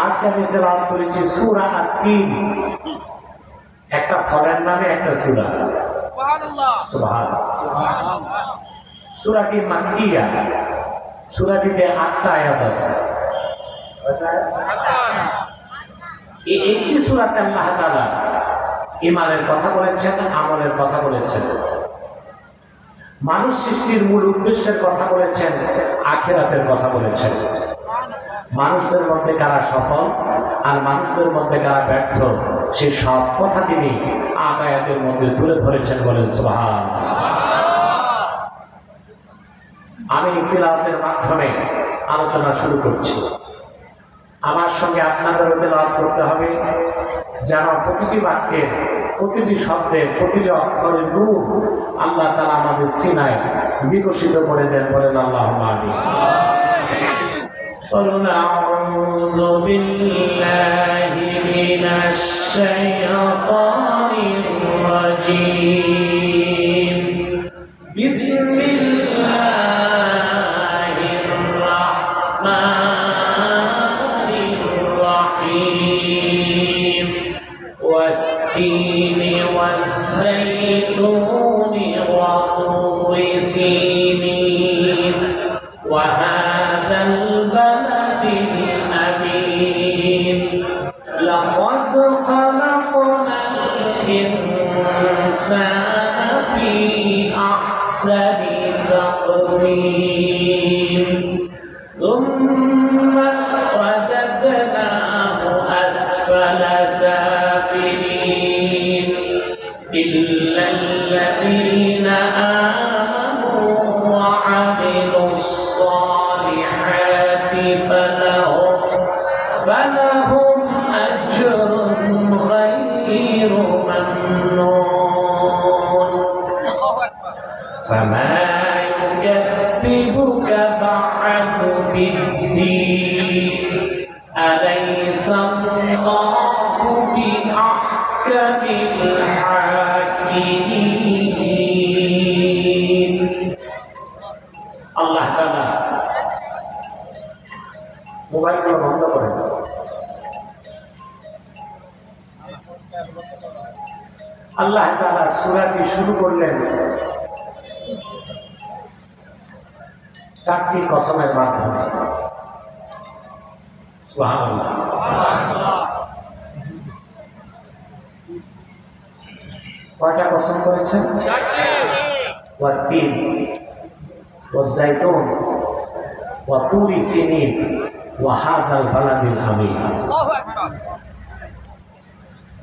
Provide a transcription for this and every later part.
আজকে আমি তেলাওয়াত করেছি সূরা আত-তিন, একটা ফলের নামে একটা সূরা। সুবহানাল্লাহ সুবহানাল্লাহ। সূরাটি মাক্কিয়া, সূরাটিতে 8টা আয়াত আছে। এই একটি সূরাতে আল্লাহ তাআলা ঈমানের কথা বলেছেন, আমলের কথা বলেছেন, মানুষ সৃষ্টির মূল উদ্দেশ্যের কথা বলেছেন, আখিরাতের কথা বলেছেন। মানুষদের মধ্যে কারা সফল আর মানুষদের মধ্যে কারা ব্যর্থ, সেই সব কথা তিনি আয়াতের মধ্যে তুলে ধরেছেন। বলেন সুবহানাল্লাহ। আমি তিলাওয়াতের মাধ্যমে আলোচনা শুরু করছি। আমার সঙ্গে আপনাদেরও তিলাওয়াত করতে হবে, যেন প্রতিটি বাক্যের, প্রতিটি শব্দের, প্রতিটি অক্ষরের নূর আল্লাহ তাআলা আমাদের সিনায় বিকশিত করে দেন। বলেন আল্লাহুম্মা আমিন। আউযু বিল্লাহি মিনাশ শাইতানির রাজীম। বিসমিল্লাহির রাহমানির রাহিম। والتين والزيتون وطور سينين وهذا البلد الأمين لقد خلقنا الإنسان في أحسن تقويم ثم رددناه أسفل سافلين إلا الذين آمنوا وعملوا الصالحات فلهم أجر غير ممنون فما يكذبك بعد بالدين أليس الله بأحكم الحاكمين। আল্লাহ তাআলা মোবাইলগুলো বন্ধ করেন। আল্লাহ তাআলা সূরাটি শুরু করলেন 4টি কসমের মাধ্যমে। সুবহানাল্লাহ। কয়টা কসম করেছেন? 4টি। ওয়াত-তিন ওয়াজ-জাইতুন ওয়া তুরি সিনিন ওয়া হাযাল বালাদিল আমিন। আল্লাহু আকবার।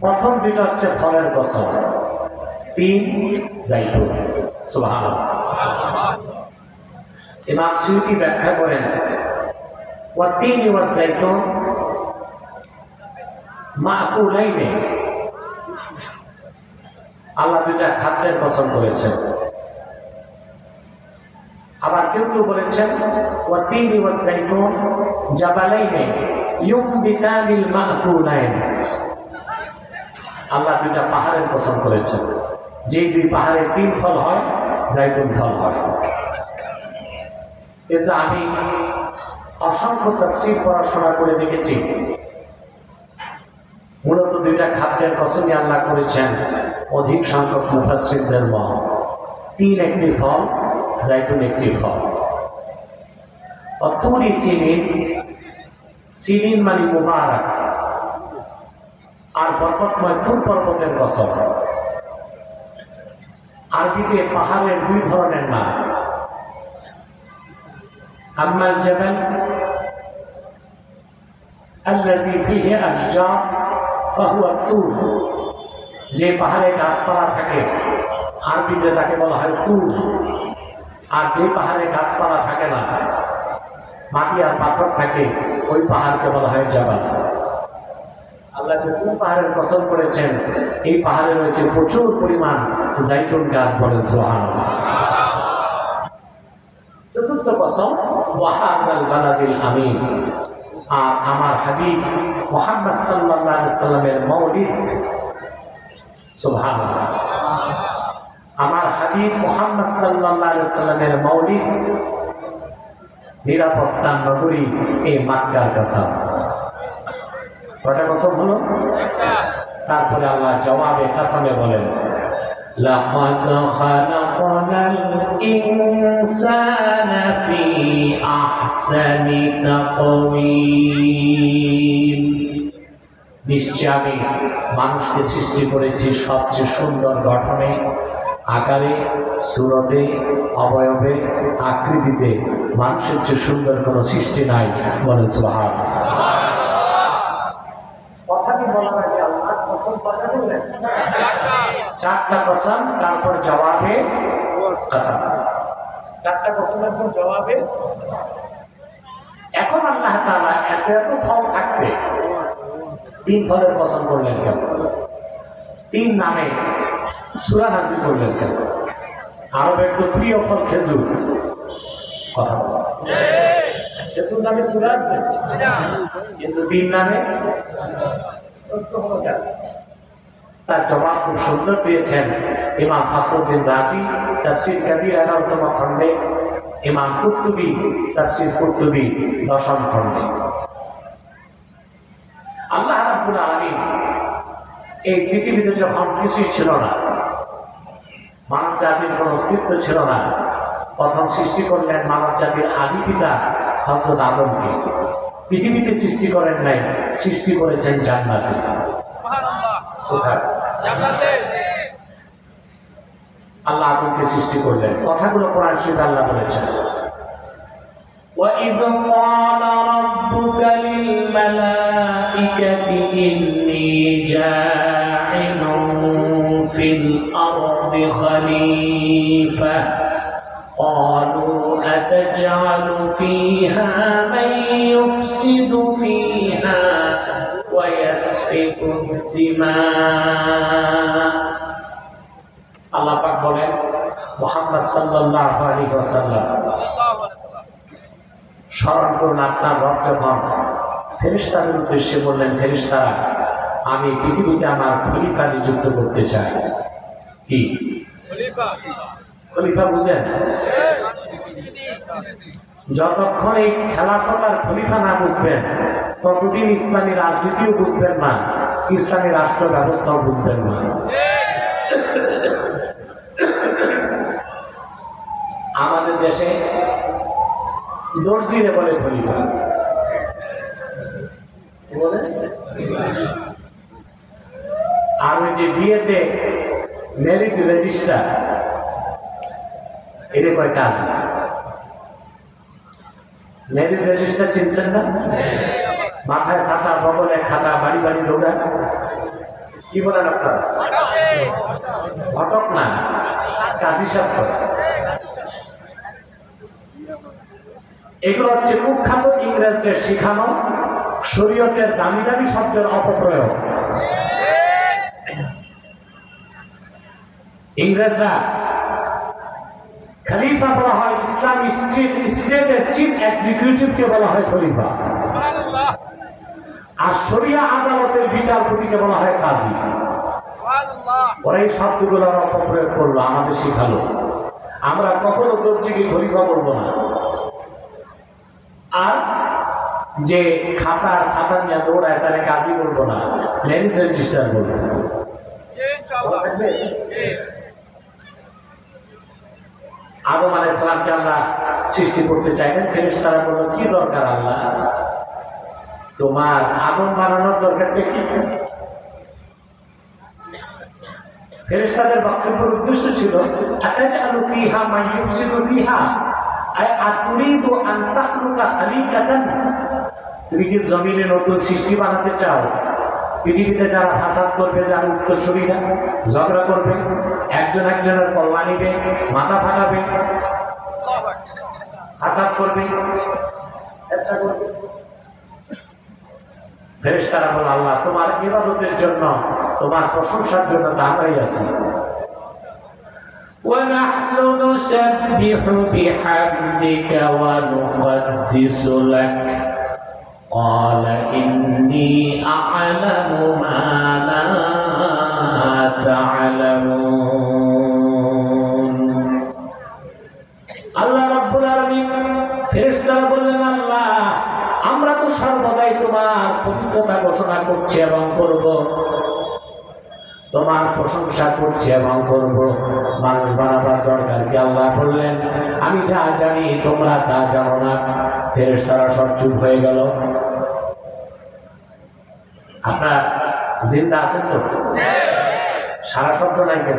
প্রথম দুটো হচ্ছে ফলের কসম, তিন জাইতুন। সুবহানাল্লাহ। ইমাম সুয়ুতী ব্যাখ্যা করেন ওয়াত-তিন ওয়াজ-জাইতুন মাকুলাইনে, আল্লাহ দুটা খাদ্যের কসম করেছেন। আবার কেউ কেউ বলেছেন ওয়াত-তিন ওয়াজ-জাইতুন জাবালাইনে ইউমবিতানিল মাকুলাইন, আল্লাহ দুটা পাহাড়ের কসম করেছেন, যে দুই পাহাড়ে 3 ফল হয়, জাইতুন ফল হয়। কিন্তু আমি অসংখ্য তাফসীর পড়াশোনা করে দেখেছি, মূলত দুইটা খাদ্যের কসমই আল্লাহ করেছেন অধিক সংখ্যক মুফাসসিরদের মত। 3 একটি ফল, জাইতুন একটি ফল। অতুরি সিনিন, সিনিন মানে মুবারক, আর বরকতময় তুর পর্বতের কসম। আরবিতে পাহাড়ের 2 ধরনের নাম, আম্মাল জাবাল আল্লাযী ফীহি আশজার ফাহুয়া তুর, যে পাহাড়ে গাছপালা থাকে আরবিতে তাকে বলা হয় তুর। আর যে পাহাড়ে গাছপালা থাকে না, মাটি আর পাথর থাকে, ওই পাহাড়কে বলা হয় জাবাল। আল্লাহ যে কোন পাহাড়ের কসম করেছেন, এই পাহাড়ে রয়েছে প্রচুর পরিমাণ জাইতুন গাছ। বলেন সুবহানাল্লাহ। চতুর্থ কসম ওয়াহাযাল বালাদিল আমিন, আর আমার হাবিব মুহাম্মদ সাল্লাল্লাহু আলাইহি সাল্লামের মওলিদ। সুবহানাল্লাহ। আমার হাবিব মুহাম্মদ সাল্লাল্লাহু আলাইহি সাল্লামের মওলিদ, নিরাপত্তার নগরী এই মক্কার কসম। কয়টা কসম হলো? তারপরে আল্লাহ জবাবে কাসামে বলেন, লাকাদ খালাকনাল ইনসানা ফি আহসানি তাকওয়িম, নিশ্চয় আমি মানুষকে সৃষ্টি করেছি সবচেয়ে সুন্দর গঠনে, আকারে, সুরতে, অবয়বে, আকৃতিতে। মানুষের চেয়ে সুন্দর কোনো সৃষ্টি নাই। বলেন সুবহানাল্লাহ। কথাটি বলা হয় যে আল্লাহ কসম কথা বললেন, চারটা কসম, তারপর জবাবে কসম, চারটা কসমের পর জবাবে। এখন আল্লাহ তাআলা এত এত ফল থাকবে, তিন ফলের কসম করলেন কেন? তিন নামে সূরা নাযিল করলেন কেন? আরবের তো প্রিয় ফল খেজুর। কথা বলা, খেজুর নামে সূরা আছে, কিন্তু তিন নামে প্রশ্ন হলো কেন? তার জবাব খুব সুন্দর দিয়েছেন ইমাম ফখরুদ্দিন রাজি তাফসীর কবির 11তম খণ্ডে, ইমাম কুরতুবী তাফসীর কুরতুবী 10ম খণ্ডে। আল্লাহ রাব্বুল আলামিন এই পৃথিবীতে যখন কিছুই ছিল না, মানব জাতির কোনো অস্তিত্ব ছিল না, প্রথম সৃষ্টি করলেন মানব জাতির আদি পিতা হযরত আদমকে। পৃথিবীতে সৃষ্টি করেন নাই, সৃষ্টি করেছেন জান্নাতে। কোথায়? জান্নাতে আল্লাহ আদমকে সৃষ্টি করলেন। কথাগুলো কোরআন শরীফে আল্লাহ বলেছেন, وَإِذْ قَالَ رَبُّكَ لِلْمَلَائِكَةِ إِنِّي جَاعِلٌ فِي الْأَرْضِ خَلِيفَةً قَالُوا أَتَجْعَلُ فِيهَا مَن يُفْسِدُ فِيهَا وَيَسْفِكُ الدِّمَاءَ। আল্লাহ পাক বলেন, মুহাম্মদ সাল্লাল্লাহু আলাইহি ওয়াসাল্লাম স্মরণ করুন, আপনার রব যখন ফেরেশতাদের উদ্দেশ্যে বললেন, ফেরেশতারা আমি পৃথিবীতে আমার খলিফা নিযুক্ত করতে চাই। কি খলিফা? খলিফা বুঝেন? যতক্ষণ এই খেলাফত আর খলিফা না বুঝবেন, ততদিন ইসলামী রাজনীতিও বুঝবেন না, ইসলামী রাষ্ট্র ব্যবস্থাও বুঝবেন না। আমাদের দেশে দর্জিরে বলে খলিফা, আর ওই যে বিয়েতে ম্যারেজ রেজিস্টার, এটা কয় কাজী। ম্যারেজ রেজিস্টার চিনছেন না? মাথায় ছাতা, বগলে খাতা, বাড়ি বাড়ি দৌড়া, কি বলেন আপনারা? ঘটক না, কাজী সাহেব। এগুলো হচ্ছে কুখ্যাত ইংরেজদের শিখানো শরীয়তের দামি দামি শব্দের অপপ্রয়োগ। ইংরেজরা খলিফা বলা হয় ইসলামী স্টেটের চিফ এক্সিকিউটিভকে বলা হয় খলিফা, আর শরিয়া আদালতের বিচারপতিকে বলা হয় কাজী। ওরা এই শব্দগুলোর অপপ্রয়োগ করলো, আমাদের শিখালো। আমরা কখনো দর্জিকে খলিফা বলবো না, আর যে খাতার ছাতা নিয়ে দৌড়ায় তাহলে কাজী বলবো না, ম্যারেজ রেজিস্টার বলবো। আদম আলাইহিস সালামকে আল্লাহ সৃষ্টি করতে চাইলেন, ফেরেশতারা বলল, কি দরকার আল্লাহ, তোমার আদম বানানোর দরকারটা কি? ফেরেশতাদের বক্তব্যের উদ্দেশ্য ছিল, আতাজআলু ফিহা মান ইউফসিদু ফিহা, আতুরিদু আন তাখলুকা খালিকাতান, তুমি কি জমিনে নতুন সৃষ্টি বানাতে চাও? পৃথিবীতে যারা ফাসাদ করবে, যারা উত্তরসূরিরা ঝগড়া করবে, একজন একজনের কল্যাণ নিবে, মাথা ফাটাবে, ফাসাদ করবে, ফেরেশতারা বলে, আল্লাহ তোমার ইবাদতের জন্য, তোমার প্রশংসার জন্য তা আমরাই আছি। وَنَحْنُ نُسَبِّحُ بِحَمْدِكَ وَنُقَدِّسُ لَكَ قَالَ إِنِّي أَعْلَمُ مَا لَا تَعْلَمُونَ। আল্লাহ রাব্বুল আলামিন ফেরেশতারা বললেন, আল্লাহ আমরা তো সর্বদাই তোমার পবিত্রতা ঘোষণা করছি এবং করব, তোমার প্রশংসা করছি এবং করব। মানুষ বানাবার দরকার কি? আল্লাহ বললেন, আমি যা জানি তোমরা তা জানো না। ফেরেশতারা সব চুপ হয়ে গেল। আপনারা জিন্দা আছেন তো? সারা শব্দ নাই কেন?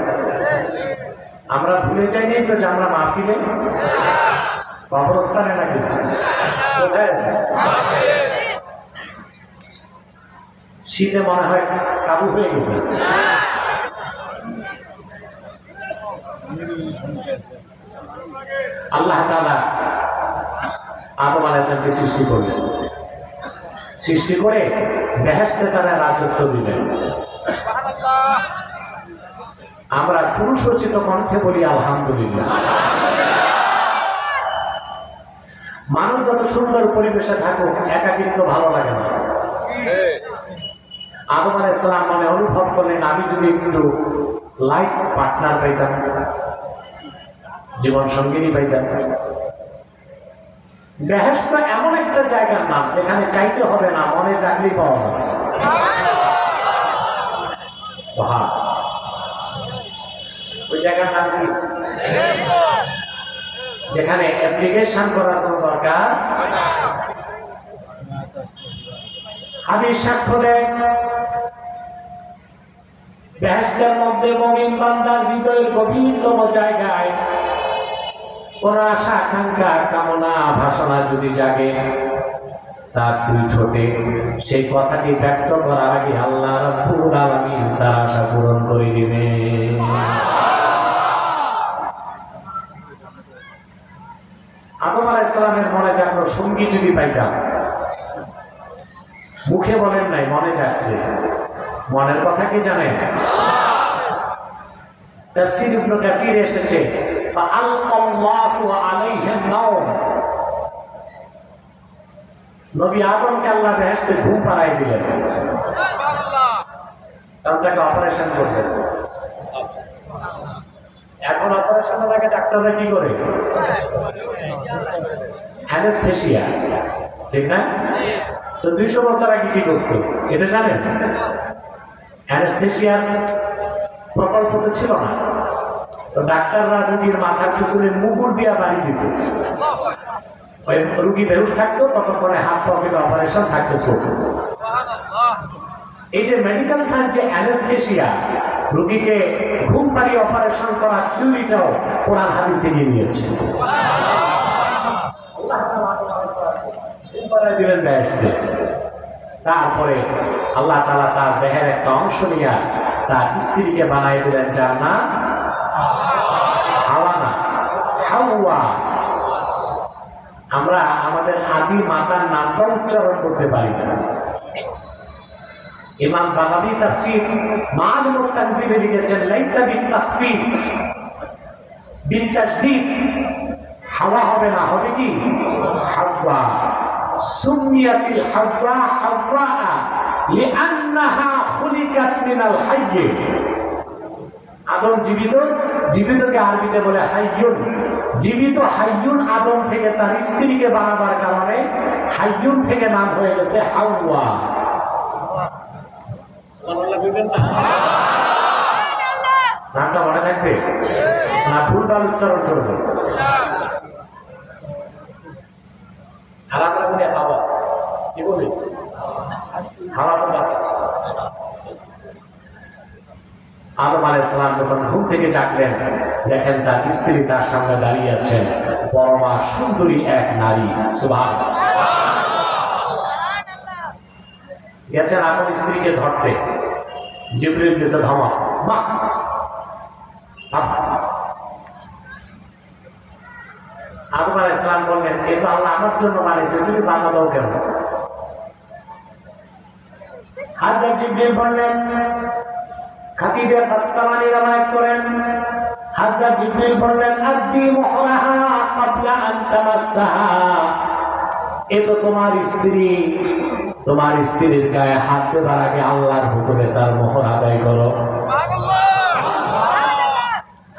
আমরা ভুলে যাইনি তো যে আমরা মাহফিলে কবরস্থানে নাকি? কোথায়? শীতে মনে হয় কাবু হয়ে গেছে। আল্লাহ তাআলা আদম আলাইহিস সালামকে সৃষ্টি করলেন, সৃষ্টি করে বেহেশতে তারা রাজত্ব দিলেন। আমরা পুরুষোচিত কণ্ঠে বলি আলহামদুলিল্লাহ। মানুষ যত সুন্দর পরিবেশে থাকুক, একাকিত্ব ভালো লাগে না। আদম আলাইহিস সালাম মনে অনুভব করলেন, আমি যদি একটু লাইফ পার্টনার পাইতাম, জীবন সঙ্গিনী পাইতাম। বেহেশত এমন একটা জায়গার নাম যেখানে চাইতে হবে না, মনে চাকরি পাওয়া যাবে। ওই জায়গার নাম কি? যেখানে অ্যাপ্লিকেশন করার কোনো দরকার। হাদিস সাক্ষ্য দেয়, বেহেশতের মধ্যে মুমিন বান্দার হৃদয়ের গভীরতম জায়গায় কোন আশা আকাঙ্ক্ষা কামনা বাসনা যদি জাগে, তার দুই ঠোঁটে সেই কথাটি ব্যক্ত করার আগে আল্লাহ রাব্বুল আলামিন তার আশা পূরণ করে দিবে। আদম আলাইহিস সালামের মনে জাগলো, সঙ্গী যদি পাইতাম। মুখে বলেন নাই, মনে জাগছে। মনের কথা কি জানেন? তাফসীর ইবনে কাসির এসেছে, ফাআলকাল্লাহু আলাইহিন নাওম। নবী আদমকে আল্লাহ বেহেশতে ঘুম পাড়ায় দিলেন। সুবহানাল্লাহ। কারণ তাকে অপারেশন করতেন। এখন অপারেশনের আগে ডাক্তাররা কি করে? অ্যানেস্থেসিয়া, ঠিক না? তো 200 বছর আগে কি করতো এটা জানেন? অ্যানেস্থেসিয়ার প্রকল্প তো ছিল না। তো ডাক্তাররা রুগীর মাথার পিছনে মুগুর দিয়া বাড়ি দিত। ওই রুগী বেহুশ থাকতো, ততক্ষণে হাত পকেটে অপারেশন সাকসেসফুল। এই যে মেডিকেল সায়েন্স, যে অ্যানেস্থেসিয়া, রুগীকে ঘুম পাড়িয়ে অপারেশন করার থিওরিটাও কোরআন হাদিস থেকে নিয়েছে। দিলেন বেহেশতে। তারপরে আল্লাহ তাআলা তার দেহের একটা অংশ নিয়ে তার স্ত্রীকে বানাই দিলেন, যার নাম হাওয়া না, হাওয়া। আমরা আমাদের আদি মাতার নামটা উচ্চারণ করতে পারি না। ইমাম বাগাবী তাফসীর মাআলিমুত তানজিলে লিখেছেন, লাইসা বিতাখফীফ বিতাশদীদ, হাওয়া হবে না, হবে কি? হাওয়া। সুমিয়াতিল হাওয়া হাওয়া লিআন্নাহা খুলিকাত মিনাল হাইয়্য। আদম জীবিত, জীবিতকে আরবিতে বলে হাইয়ুন। জীবিত হাইয়ুন আদম থেকে তার স্ত্রীকে বানাবার কারণে হাইয়ুন থেকে নাম হয়ে গেছে হাওয়া। নামটা মনে থাকবে না? ভুলভাল উচ্চারণ করবে। আর আমরা বলি হাওয়া। কি বলি? হাওয়া তো বাতাস। আদম আলাইহিস সালাম যখন ঘুম থেকে জাগলেন, দেখেন তার স্ত্রী তার সামনে দাঁড়িয়ে আছেন, পরমা সুন্দরী এক নারী। সুবহানাল্লাহ। গেছেন আপন স্ত্রীকে ধরতে, জিবরিল দিয়েছে ধমক, মা। আদম আলাইহিস সালাম বললেন, এ তো আল্লাহ আমার জন্য বানিয়েছে, তুমি বাধা দাও কেন? হযরত জিবরিল বললেন, খাতিবে বাসতালানি রওয়ায়াত করেন, হযরত জিবরিল বললেন, আদি মুহরাহা ক্বাবলা আন তামাসসাহা। এ তো তোমার স্ত্রী, তোমার স্ত্রীর গায়ে হাত দেবার আগে আল্লাহর হুকুমে তার মোহর আদায় করো।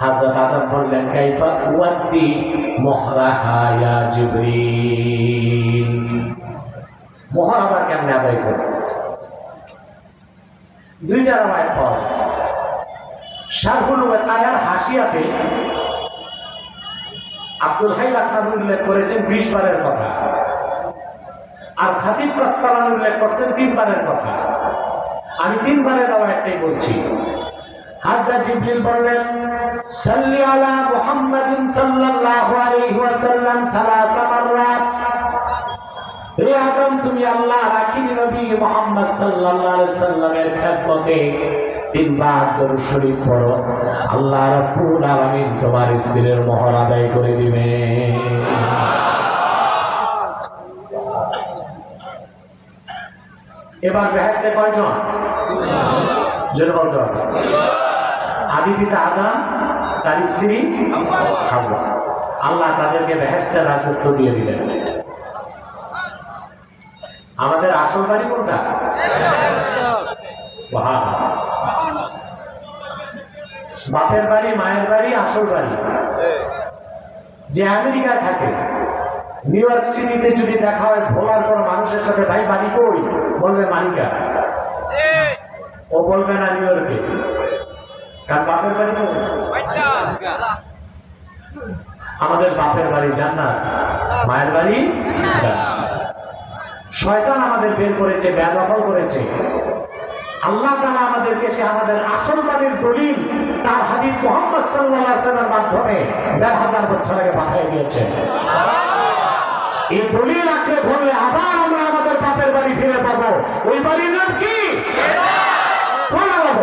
হযরত আদম বললেন, কাইফা উয়াদ্দি মুহরাহা ইয়া জিবরিল। মোহর আবার কেমনে আদায় করবে? দুই চার আয় পাওয়া যায়। শারহুল আয়ার হাসিয়াতে আব্দুল হাই লাখনাবী উল্লেখ করেছেন 20 বারের কথা, আর খাতিব কাস্তালানি উল্লেখ করছেন 3 বারের কথা। আমি 3 বারের আয়াতটাই বলছি। হাজরত জিবরিল বললেন, সাল্লি আলা মুহাম্মাদিন সাল্লাল্লাহু আলাইহি ওয়াসাল্লাম সালাসা মাররাত। হে আদম, তুমি আল্লাহ রাখিনী নবী মুহাম্মদ সাল্লাল্লাহু আলাইহি সাল্লামের খেদমতে 3 বার দরুদ শরীফ পড়ো, আল্লাহ রাব্বুল আলামিন তোমার স্ত্রীর মোহর আদায় করে দিবে। এবার বেহেশতে কয়জন? জোরে বলতে হবে। আদি পিতা আদম, তার স্ত্রী হাওয়া। আল্লাহ তাদেরকে বেহেশতের রাজত্ব দিয়ে দিলেন। আমাদের আসল বাড়ি কোনটা? বাপের বাড়ি, মায়ের বাড়ি, আসল বাড়ি। যে আমেরিকা থাকে, নিউ ইয়র্ক সিটিতে যদি দেখা হয় ভোলার কোন মানুষের সাথে, ভাই বাড়ি কই? বলবে মালিকা। ও বলবে না নিউ ইয়র্কে, কারণ বাপের বাড়ি কই? আমাদের বাপের বাড়ি জান্নাত, মায়ের বাড়ি জান্নাত। শয়তান আমাদের বের করেছে, বেদখল করেছে। আল্লাহ তাআলা আমাদেরকে সে আমাদের আসল বাড়ির দলিল তার হাবিব মুহাম্মদ সাল্লাল্লাহু আলাইহি ওয়াসাল্লামের মাধ্যমে ১,৫০০ বছর আগে পাঠিয়ে দিয়েছেন। এই দলিল আঁকড়ে ধরলে আবার আমরা আমাদের বাপের বাড়ি ফিরে পাবো। ওই বাড়ির নাম কি? সুবহানাল্লাহ।